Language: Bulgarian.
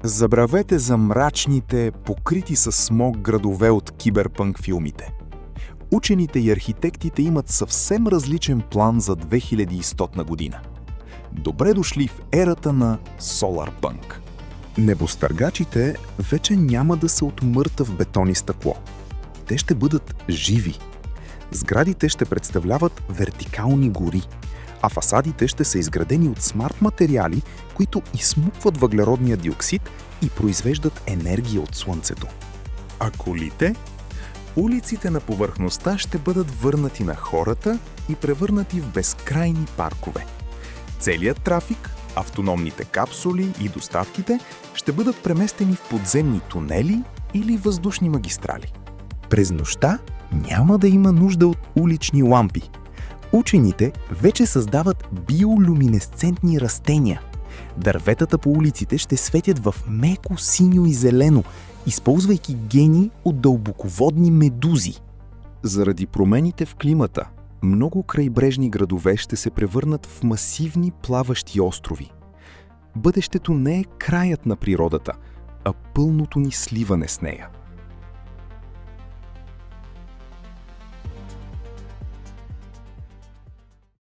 Забравете за мрачните, покрити с смог градове от киберпънк филмите. Учените и архитектите имат съвсем различен план за 2100 година. Добре дошли в ерата на Соларпънк. Небостъргачите вече няма да са от мъртъв бетон и стъкло. Те ще бъдат живи. Сградите ще представляват вертикални гори, а фасадите ще са изградени от смарт материали, които изсмукват въглеродния диоксид и произвеждат енергия от слънцето. А колите? Улиците на повърхността ще бъдат върнати на хората и превърнати в безкрайни паркове. Целият трафик, автономните капсули и доставките ще бъдат преместени в подземни тунели или въздушни магистрали. През нощта няма да има нужда от улични лампи. Учените вече създават биолюминесцентни растения. Дърветата по улиците ще светят в меко синьо и зелено, използвайки гени от дълбоководни медузи. Заради промените в климата, много крайбрежни градове ще се превърнат в масивни плаващи острови. Бъдещето не е краят на природата, а пълното ни сливане с нея.